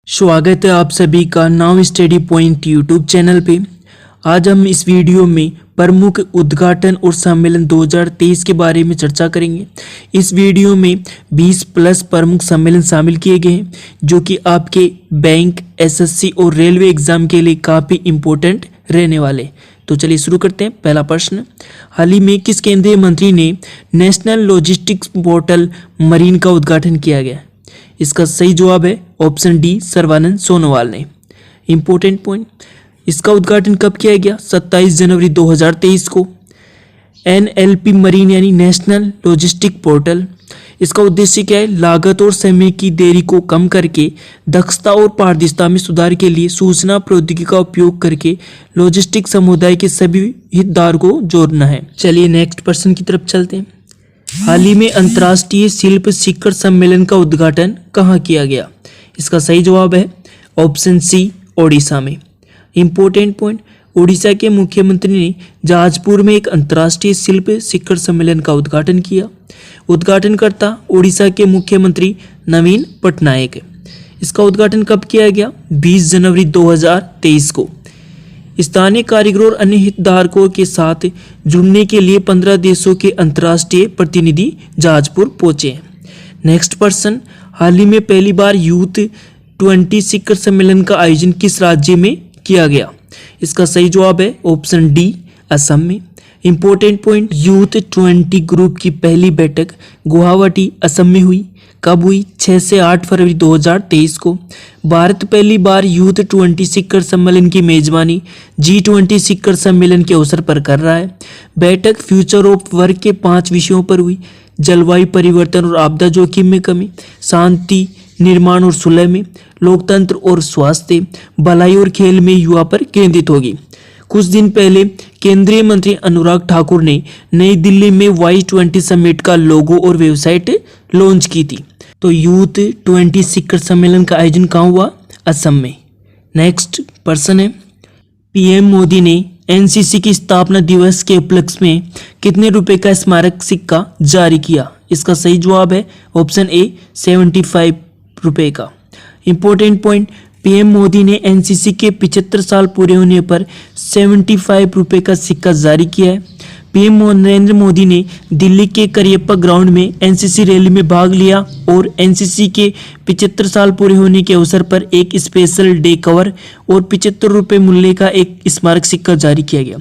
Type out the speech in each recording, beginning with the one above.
स्वागत है आप सभी का now study point YouTube channel पे। आज हम इस वीडियो में प्रमुख उद्घाटन और सम्मेलन 2023 के बारे में चर्चा करेंगे। इस वीडियो में 20 प्लस प्रमुख सम्मेलन शामिल किए गए हैं जो कि आपके बैंक, एसएससी और रेलवे एग्जाम के लिए काफ़ी इम्पोर्टेंट रहने वाले। तो चलिए शुरू करते हैं। पहला प्रश्न, हाल ही में किस केंद्रीय मंत्री ने नेशनल लॉजिस्टिक्स पोर्टल मरीन का उद्घाटन किया गया? इसका सही जवाब है ऑप्शन डी, सर्बानंद सोनोवाल ने। इंपॉर्टेंट पॉइंट, इसका उद्घाटन कब किया गया? 27 जनवरी 2023 को। एनएलपी मरीन यानी नेशनल लॉजिस्टिक पोर्टल, इसका उद्देश्य क्या है? लागत और समय की देरी को कम करके दक्षता और पारदर्शिता में सुधार के लिए सूचना प्रौद्योगिकी का उपयोग करके लॉजिस्टिक समुदाय के सभी हितधारकों को जोड़ना है। चलिए नेक्स्ट प्रश्न की तरफ चलते हैं। हाल ही में अंतर्राष्ट्रीय शिल्प शिखर सम्मेलन का उद्घाटन कहाँ किया गया? इसका सही जवाब है ऑप्शन सी, ओडिशा में। इंपॉर्टेंट पॉइंट, ओडिशा के मुख्यमंत्री ने जाजपुर में एक अंतर्राष्ट्रीय शिल्प शिखर सम्मेलन का उद्घाटन किया। उद्घाटनकर्ता ओडिशा के मुख्यमंत्री नवीन पटनायक। इसका उद्घाटन कब किया गया? 20 जनवरी 2023 को। स्थानीय कारीगरों और अन्य हितधारकों के साथ जुड़ने के लिए 15 देशों के अंतर्राष्ट्रीय प्रतिनिधि जाजपुर पहुंचे। नेक्स्ट पर्सन, हाल ही में पहली बार यूथ 20 शिखर सम्मेलन का आयोजन किस राज्य में किया गया? इसका सही जवाब है ऑप्शन डी, असम में। इंपॉर्टेंट पॉइंट, यूथ 20 ग्रुप की पहली बैठक गुवाहाटी, असम में हुई। कब हुई? 6 से 8 फरवरी 2023 को। भारत पहली बार यूथ 20 शिखर सम्मेलन की मेजबानी G20 शिखर सम्मेलन के अवसर पर कर रहा है। बैठक फ्यूचर ऑफ वर्क के 5 विषयों पर हुई। जलवायु परिवर्तन और आपदा जोखिम में कमी, शांति निर्माण और सुलह में, लोकतंत्र और स्वास्थ्य, भलाई और खेल में युवा पर केंद्रित होगी। कुछ दिन पहले केंद्रीय मंत्री अनुराग ठाकुर ने नई दिल्ली में Y20 समिट का लोगो और वेबसाइट लॉन्च की थी। तो यूथ 20 शिखर सम्मेलन का आयोजन कहाँ हुआ? असम में। नेक्स्ट पर्सन है, पीएम मोदी ने एनसीसी की स्थापना दिवस के उपलक्ष्य में कितने रुपए का स्मारक सिक्का जारी किया? इसका सही जवाब है ऑप्शन ए, 75 रुपए का। इंपॉर्टेंट पॉइंट, पीएम मोदी ने एनसीसी के 75 साल पूरे होने पर 75 रुपए का सिक्का जारी किया है। पीएम नरेंद्र मोदी ने दिल्ली के करियप्पा ग्राउंड में एनसीसी रैली में भाग लिया और एनसीसी के 75 साल पूरे होने के अवसर पर एक स्पेशल डे कवर और 75 रुपये मूल्य का एक स्मारक सिक्का जारी किया गया।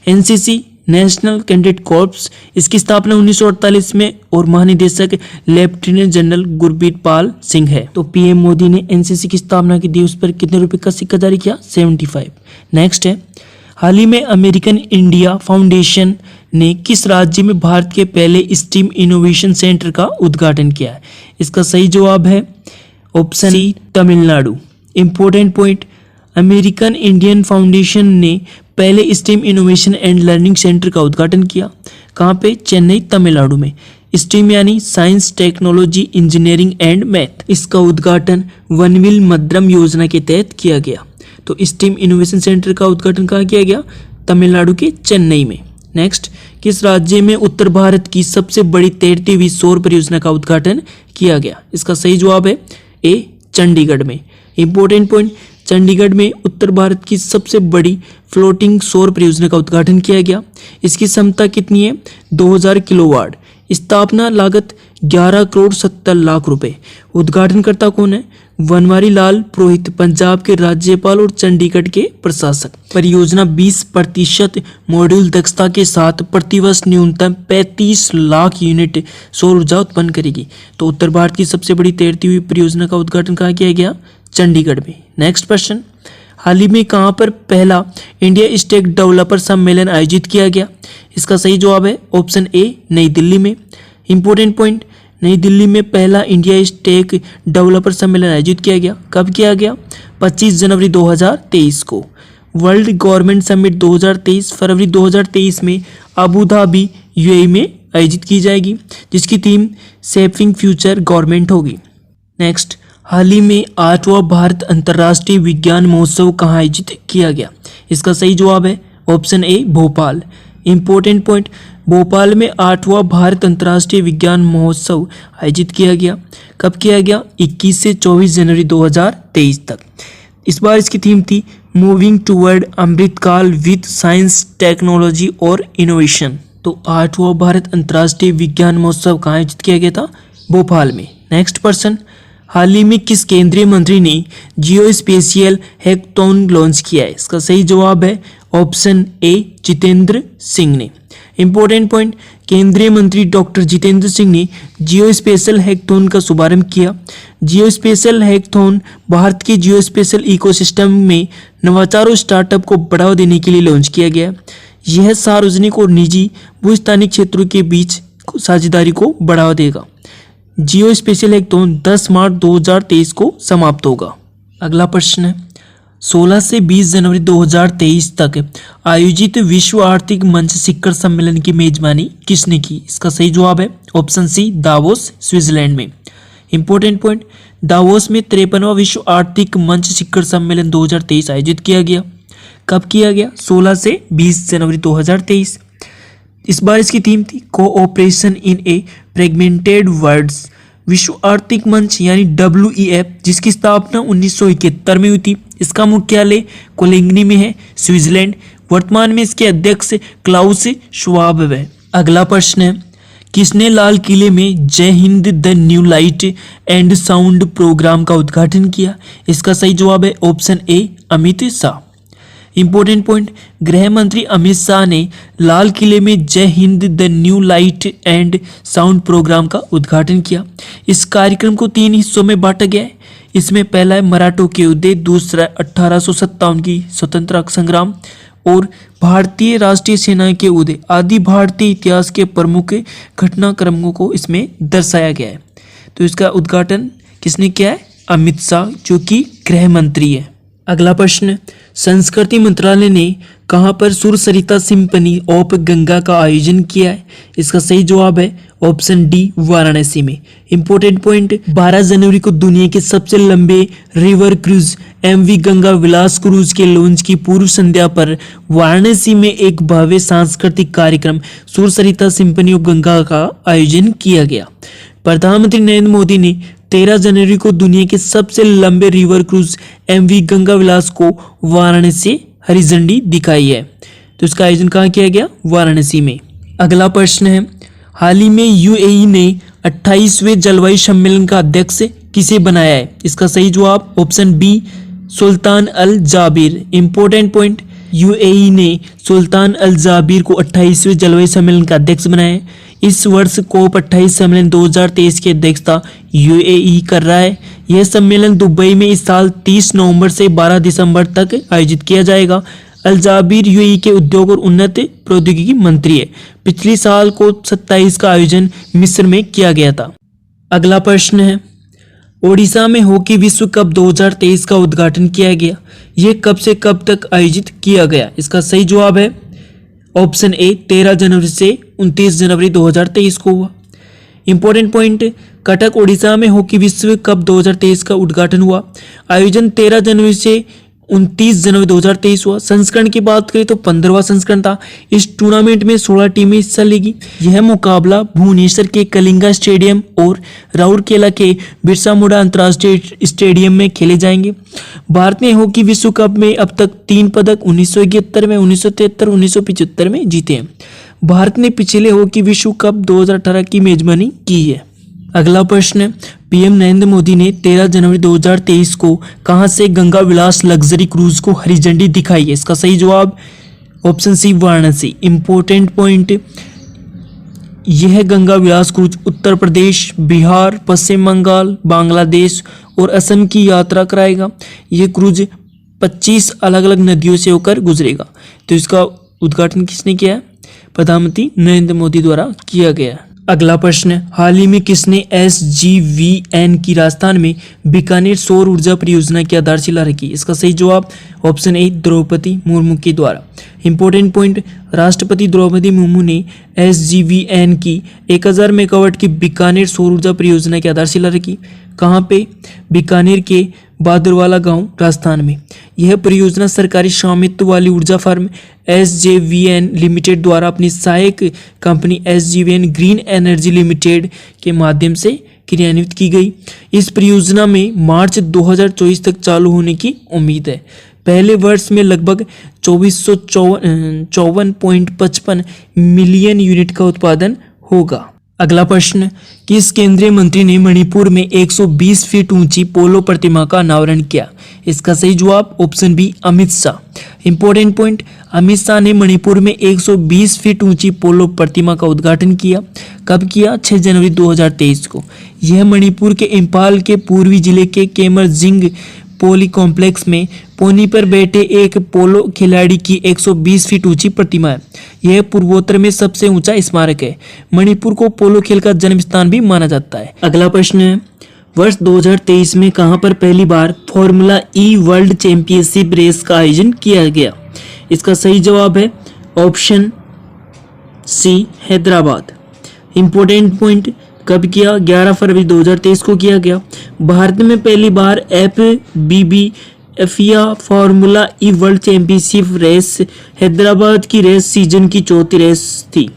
एनसीसी नेशनल कैडेट कॉर्प्स, इसकी स्थापना 1948 में और महानिदेशक लेफ्टिनेंट जनरल गुरबीर पाल सिंह है। तो पीएम मोदी ने एनसीसी की स्थापना के दिवस पर कितने रुपए का सिक्का जारी किया? 75। नेक्स्ट है, हाल ही में अमेरिकन इंडिया फाउंडेशन ने किस राज्य में भारत के पहले स्टीम इनोवेशन सेंटर का उद्घाटन किया है? इसका सही जवाब है option C, Tamil Nadu. Important point, American Indian Foundation ने पहले STEAM innovation and learning centre का उद्घाटन किया। कहाँ पे? चेन्नई, तमिलनाडु में। स्टीम यानी science, technology, engineering and math. इसका उद्घाटन वनविल मद्रम योजना के तहत किया गया। तो स्टीम इनोवेशन सेंटर का उद्घाटन कहाँ किया गया? तमिलनाडु के चेन्नई में। नेक्स्ट, किस राज्य में उत्तर भारत की सबसे बड़ी तैरती हुई सौर परियोजना का उद्घाटन किया गया? इसका सही जवाब है ए, चंडीगढ़ में। इंपॉर्टेंट पॉइंट, चंडीगढ़ में उत्तर भारत की सबसे बड़ी फ्लोटिंग सौर परियोजना का उद्घाटन किया गया। इसकी क्षमता कितनी है? 2000 किलोवाट। स्थापना लागत 11 करोड़ 70 लाख रुपए। उद्घाटनकर्ता कौन है? बनवारी लाल पुरोहित, पंजाब के राज्यपाल और चंडीगढ़ के प्रशासक। परियोजना 20% मॉड्यूल दक्षता के साथ प्रतिवर्ष न्यूनतम 35 लाख यूनिट सौर ऊर्जा उत्पन्न करेगी। तो उत्तर भारत की सबसे बड़ी तैरती हुई परियोजना का उद्घाटन कहाँ किया गया? चंडीगढ़ में। नेक्स्ट क्वेश्चन, हाल ही में कहाँ पर पहला इंडिया स्टेक डेवलपर सम्मेलन आयोजित किया गया? इसका सही जवाब है ऑप्शन ए, नई दिल्ली में। इंपॉर्टेंट पॉइंट, नई दिल्ली में पहला इंडिया स्टेक डेवलपर सम्मेलन आयोजित किया गया। कब किया गया? 25 जनवरी 2023 को। वर्ल्ड गवर्नमेंट समिट 2023 फरवरी 2023 में अबू धाबी, यूएई में आयोजित की जाएगी, जिसकी थीम शेपिंग फ्यूचर गवर्नमेंट होगी। नेक्स्ट, हाल ही में 8वां भारत अंतर्राष्ट्रीय विज्ञान महोत्सव कहाँ आयोजित किया गया? इसका सही जवाब है ऑप्शन ए, भोपाल। इम्पोर्टेंट पॉइंट, भोपाल में 8वां भारत अंतर्राष्ट्रीय विज्ञान महोत्सव आयोजित किया गया। कब किया गया? 21 से 24 जनवरी 2023 तक। इस बार इसकी थीम थी moving toward Amritkaal with science, technology और इनोवेशन। तो 8वां भारत अंतर्राष्ट्रीय विज्ञान महोत्सव कहाँ आयोजित किया गया था? भोपाल में। नेक्स्ट पर्सन, हाल ही में किस केंद्रीय मंत्री ने जियो स्पेशियल हैकाथॉन लॉन्च किया है? इसका सही जवाब है ऑप्शन ए, जितेंद्र सिंह ने। इंपॉर्टेंट पॉइंट, केंद्रीय मंत्री डॉक्टर जितेंद्र सिंह ने जियो स्पेशल हैकाथॉन का शुभारंभ किया। जियो स्पेशल हैकाथॉन भारत के जियो स्पेशल इकोसिस्टम में नवाचार और स्टार्टअप को बढ़ावा देने के लिए लॉन्च किया गया। यह सार्वजनिक और निजी भूस्थानिक क्षेत्रों के बीच साझेदारी को बढ़ावा देगा। जियो स्पेशल हैकाथॉन 10 मार्च 2023 को समाप्त होगा। अगला प्रश्न है, 16 से 20 जनवरी 2023 तक आयोजित विश्व आर्थिक मंच शिखर सम्मेलन की मेजबानी किसने की? इसका सही जवाब है ऑप्शन सी, दावोस, स्विट्जरलैंड में। इंपॉर्टेंट पॉइंट, दावोस में 53वां विश्व आर्थिक मंच शिखर सम्मेलन 2023 आयोजित किया गया। कब किया गया? 16 से 20 जनवरी 2023। इस बार इसकी थीम थी cooperation in a fragmented worlds. विश्व आर्थिक मंच यानी WEF, जिसकी स्थापना 1971 में हुई थी। इसका मुख्यालय कोलोंगनी में है, स्विट्जरलैंड। वर्तमान में इसके अध्यक्ष क्लाउस श्वाब है। अगला प्रश्न है, किसने लाल किले में Jai Hind the new light and sound programme का उद्घाटन किया? इसका सही जवाब है option A, Amit Shah. Important point, गृह मंत्री अमित शाह ने लाल किले में Jai Hind the new light and sound programme का उद्घाटन किया। इस कार्यक्रम को 3 हिस्सों में बांटा गया है। इसमें पहला है मराठों के उदय, दूसरा 1857 की स्वतंत्रता संग्राम और भारतीय राष्ट्रीय सेना के उदय आदि भारतीय इतिहास के प्रमुख घटनाक्रमों को इसमें दर्शाया गया है। तो इसका उद्घाटन किसने किया है? अमित शाह, जो कि गृह मंत्री है। अगला प्रश्न, संस्कृति मंत्रालय ने कहां पर सुर सरिता सिंफनी ऑफ गंगा का आयोजन किया है? इसका सही जवाब है ऑप्शन डी, वाराणसी में। इंपॉर्टेंट पॉइंट, 12 जनवरी को दुनिया के सबसे लंबे river cruise MV Ganga Vilas cruise के लॉन्च की पूर्व संध्या पर वाराणसी में एक भव्य सांस्कृतिक कार्यक्रम सुर सरिता सिंफनी ऑफ गंगा का आयोजन किया गया। प्रधानमंत्री नरेंद्र मोदी ने 13 जनवरी को दुनिया के सबसे लंबे रिवर क्रूज MV गंगा विलास को वाराणसी से हरी झंडी दिखाई है। तो इसका आयोजन कहाँ किया गया? वाराणसी में। अगला प्रश्न है, हाल ही में UAE ने 28वें जलवायु सम्मेलन का अध्यक्ष किसे बनाया है? इसका सही जवाब ऑप्शन बी, सुल्तान अल जाबिर। इंपॉर्टेंट पॉइंट, UAE ने सुल्तान अल जाबिर को 28वें जलवायु सम्मेलन का अध्यक्ष बनाया है। इस वर्ष COP28 सम्मेलन 2023 की अध्यक्षता UAE कर रहा है। यह सम्मेलन दुबई में इस साल 30 नवंबर से 12 दिसंबर तक आयोजित किया जाएगा। अल जाबिर UAE के उद्योग और उन्नत प्रौद्योगिकी मंत्री है। पिछले साल COP27 का आयोजन मिस्र में किया गया था। अगला प्रश्न है, ओडिशा में हॉकी विश्व कप 2023 का उद्घाटन किया गया। यह कब से कब तक आयोजित किया गया? इसका सही जवाब है ऑप्शन ए, 13 जनवरी से 29 जनवरी 2023 को हुआ। इंपॉर्टेंट पॉइंट, कटक ओडिशा में हॉकी विश्व कप 2023 का उद्घाटन हुआ। आयोजन 13 जनवरी से 29 जनवरी 2023 हुआ। संस्करण की बात करें तो 15वां संस्करण था। इस टूर्नामेंट में 16 टीमें हिस्सा लेगी। यह मुकाबला भुवनेश्वर के कलिंगा स्टेडियम और राउरकेला के बिरसा मुंडा अंतर्राष्ट्रीय स्टेडियम में खेले जाएंगे। भारत ने हॉकी विश्व कप में अब तक 3 पदक 1971 में, 1973, 1975 में जीते हैं। भारत ने पिछले हॉकी विश्व कप 2018 की मेजबानी की है। अगला प्रश्न, PM नरेंद्र मोदी ने 13 जनवरी 2023 को कहां से गंगा विलास लग्जरी क्रूज को हरी झंडी दिखाई है? इसका सही जवाब option C, Varanasi. Important point, यह गंगा विलास क्रूज उत्तर प्रदेश, बिहार, पश्चिम बंगाल, बांग्लादेश और असम की यात्रा कराएगा। यह क्रूज 25 अलग अलग नदियों से होकर गुजरेगा। तो इसका उद्घाटन किसने किया है? प्रधानमंत्री नरेंद्र मोदी द्वारा किया गया। अगला प्रश्न, हाल ही में किसने SJVN की राजस्थान में बीकानेर सौर ऊर्जा परियोजना की आधारशिला रखी? इसका सही जवाब ऑप्शन ए, द्रौपदी मुर्मू के द्वारा। इंपॉर्टेंट पॉइंट, राष्ट्रपति द्रौपदी मुर्मू ने SJVN की 1000 मेगावाट की बीकानेर सौर ऊर्जा परियोजना की आधारशिला रखी। कहाँ पे? बीकानेर के बहादुरवाला गांव, राजस्थान में। यह परियोजना सरकारी स्वामित्व वाली ऊर्जा फर्म SJVN लिमिटेड द्वारा अपनी सहायक company SJVN green energy limited के माध्यम से क्रियान्वित की गई। इस परियोजना में मार्च 2024 तक चालू होने की उम्मीद है। पहले वर्ष में लगभग 2454.55 मिलियन यूनिट का उत्पादन होगा। अगला प्रश्न, किस केंद्रीय मंत्री ने मणिपुर में 120 फीट ऊंची पोलो प्रतिमा का अनावरण किया? इसका सही जवाब option B Amit Shah. Important point, Amit Shah ने मणिपुर में 120 फीट ऊंची पोलो प्रतिमा का उद्घाटन किया। कब किया? 6 जनवरी 2023 को। यह मणिपुर के इंफाल के पूर्वी जिले के केमरजिंग पोली कॉम्प्लेक्स में पोनी पर बैठे एक पोलो खिलाड़ी की 120 फीट ऊंची प्रतिमा है। यह पूर्वोत्तर में सबसे ऊंचा स्मारक है। मणिपुर को पोलो खेल का जन्म स्थान भी माना जाता है। अगला प्रश्न है, वर्ष 2023 में कहां पर पहली बार formula E world championship race का आयोजन किया गया? इसका सही जवाब है option C Hyderabad. Important point, कब किया? 11 फरवरी 2023 को किया गया। भारत में पहली बार FIA फार्मूला ई वर्ल्ड चैंपियनशिप रेस हैदराबाद की रेस सीजन की चौथी रेस थी।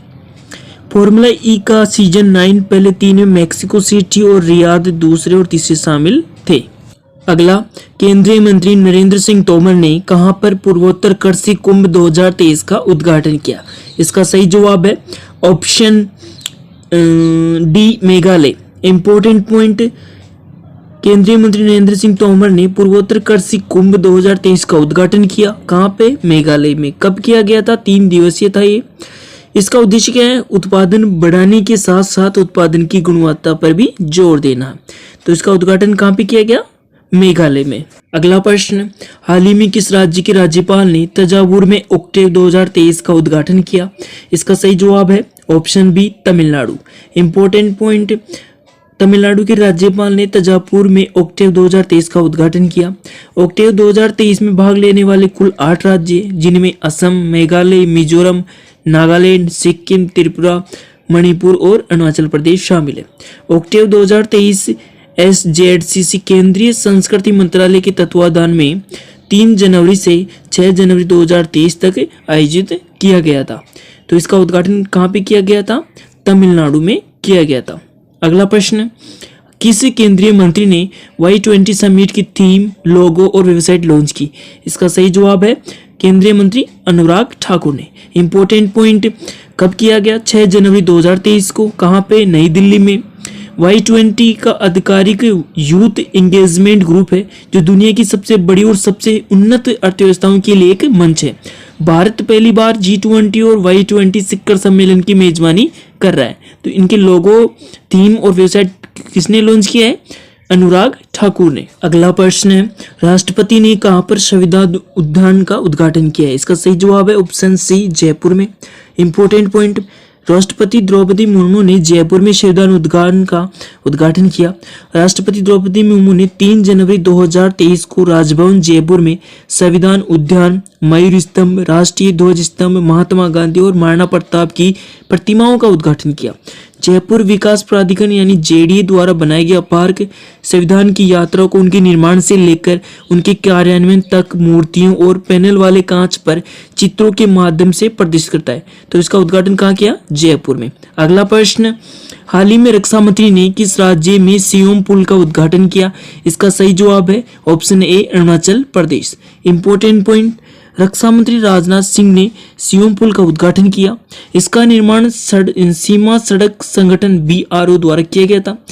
फार्मूला ई का सीजन 9 पहले 3 में मैक्सिको सिटी और रियाद दूसरे और तीसरे शामिल थे। अगला, केंद्रीय मंत्री नरेंद्र सिंह तोमर ने कहां पर पूर्वोत्तर कृषि कुंभ 2023 का उद्घाटन किया? इसका सही जवाब है option D Meghalaya. Important point, केंद्रीय मंत्री नरेंद्र सिंह तोमर ने पूर्वोत्तर कृषि कुंभ 2023 का उद्घाटन किया। कहां पे? मेघालय में। कब किया गया था? 3 दिवसीय था ये। इसका उद्देश्य क्या है? उत्पादन बढ़ाने के साथ साथ उत्पादन की गुणवत्ता पर भी जोर देना। तो इसका उद्घाटन कहां पे किया गया? मेघालय में। अगला प्रश्न, हाल ही में किस राज्य के राज्यपाल ने तंजावुर में ऑक्टेव 2023 का उद्घाटन किया? इसका सही जवाब है option B Tamil Nadu. Important point, Tamil Nadu के राज्यपाल ने तंजावुर में ऑक्टेव 2023 का उद्घाटन किया। ऑक्टेव 2023 में भाग लेने वाले कुल 8 राज्य, जिनमें असम, मेघालय, मिजोरम, नागालैंड, सिक्किम, त्रिपुरा, मणिपुर और अरुणाचल प्रदेश शामिल है। ऑक्टेव 2023 SZCC केंद्रीय संस्कृति मंत्रालय के तत्वाधान में 3 जनवरी से 6 जनवरी 2023 तक आयोजित किया गया था। तो इसका उद्घाटन कहाँ पे किया गया था? तमिलनाडु में किया गया था। अगला प्रश्न, किस केंद्रीय मंत्री ने Y20 समिट की थीम, लोगो और वेबसाइट लॉन्च की? इसका सही जवाब है केंद्रीय मंत्री अनुराग ठाकुर ने। इंपॉर्टेंट पॉइंट, कब किया गया? 6 जनवरी 2023 को। कहाँ पे? नई दिल्ली में। Y20 का आधिकारिक यूथ एंगेजमेंट ग्रुप है, जो दुनिया की सबसे बड़ी और सबसे उन्नत अर्थव्यवस्थाओं के लिए एक मंच है। भारत पहली बार G20 और Y20 शिखर सम्मेलन की मेजबानी कर रहा है। तो इनके लोगो, थीम और वेबसाइट किसने लॉन्च किया है? अनुराग ठाकुर ने। अगला प्रश्न है, राष्ट्रपति ने कहां पर संविधान उद्यान का उद्घाटन किया है? इसका सही जवाब है ऑप्शन सी जयपुर में। इंपॉर्टेंट पॉइंट, राष्ट्रपति द्रौपदी मुर्मू ने जयपुर में संविधान उद्यान का उद्घाटन किया। राष्ट्रपति द्रौपदी मुर्मू ने 3 जनवरी 2023 को राजभवन जयपुर में संविधान उद्यान, मयूर स्तंभ, राष्ट्रीय ध्वज स्तंभ, महात्मा गांधी और महाराणा प्रताप की प्रतिमाओं का उद्घाटन किया। जयपुर विकास प्राधिकरण यानी JDA द्वारा बनाया गया पार्क संविधान की यात्रा को उनके निर्माण से लेकर उनके कार्यान्वयन तक मूर्तियों और पैनल वाले कांच पर चित्रों के माध्यम से प्रदर्शित करता है। तो इसका उद्घाटन कहाँ किया? जयपुर में। अगला प्रश्न, हाल ही में रक्षा मंत्री ने किस राज्य में सियोम पुल का उद्घाटन किया? इसका सही जवाब है option a Arunachal Pradesh. Important point, रक्षा मंत्री राजनाथ सिंह ने सियोम पुल का उद्घाटन किया। इसका निर्माण सीमा सड़क संगठन BRO द्वारा किया गया था।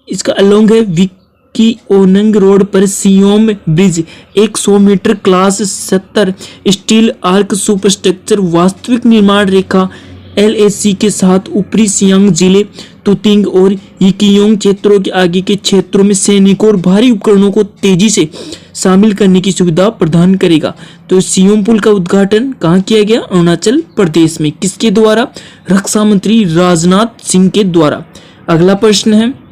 इसका अलोंग है विकिओनंग रोड पर Siyom bridge 100 metre class 70 steel arch superstructure वास्तविक निर्माण रेखा LAC के साथ ऊपरी सियांग जिले तुतिंग और यिकियोंग क्षेत्रों के आगे के क्षेत्रों में सैनिकों और भारी उपकरणों को तेजी से शामिल करने की सुविधा प्रदान करेगा। तो सियोम पुल का उद्घाटन कहाँ किया गया? अरुणाचल प्रदेश में। किसके द्वारा? रक्षा मंत्री राजनाथ सिंह के द्वारा। अगला प्रश्न है,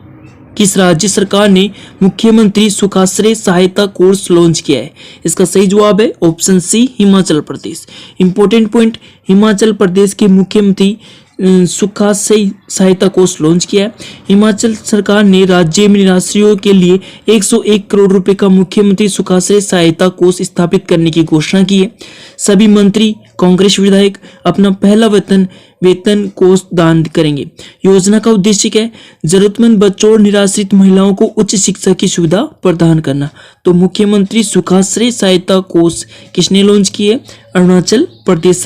किस राज्य सरकार ने मुख्यमंत्री सुखाश्रय सहायता कोर्स लॉन्च किया है? इसका सही जवाब है ऑप्शन सी हिमाचल प्रदेश। इंपॉर्टेंट पॉइंट, हिमाचल प्रदेश के मुख्यमंत्री सुखाश्रय सहायता कोष लॉन्च किया है। हिमाचल सरकार ने राज्य में निराश्रियों के लिए 101 करोड़ रुपए का मुख्यमंत्री सुखाश्रय सहायता कोष स्थापित करने की घोषणा की है। सभी मंत्री कांग्रेस विधायक अपना पहला वेतन कोष दान करेंगे। योजना का उद्देश्य क्या है? जरूरतमंद बच्चों और निराश्रित महिलाओं को उच्च शिक्षा की सुविधा प्रदान करना। तो मुख्यमंत्री सुखाश्रय सहायता कोष किसने लॉन्च की है? हिमाचल प्रदेश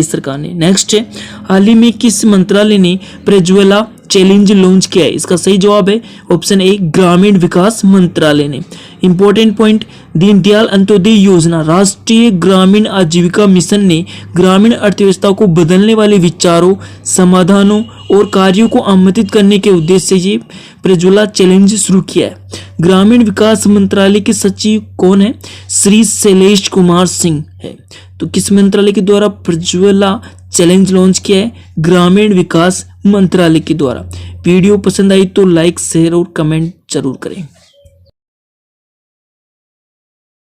सरकार ने। नेक्स्ट है, हाल ही में किस मंत्रालय ने प्रज्वला चैलेंज लॉन्च किया है? इसका सही जवाब है ऑप्शन ए, ग्रामीण विकास मंत्रालय ने। इंपॉर्टेंट पॉइंट, दीनदयाल अंत्योदय योजना राष्ट्रीय ग्रामीण आजीविका मिशन ने ग्रामीण अर्थव्यवस्था को बदलने वाले विचारों, समाधानों और कार्यों को आमंत्रित करने के उद्देश्य से ये प्रज्वला चैलेंज शुरू किया है। ग्रामीण विकास मंत्रालय के सचिव कौन है? श्री शैलेश कुमार सिंह है। तो किस मंत्रालय के द्वारा प्रज्वला चैलेंज लॉन्च किया है? ग्रामीण विकास मंत्रालय के द्वारा। वीडियो पसंद आई तो लाइक, शेयर और कमेंट जरूर करें।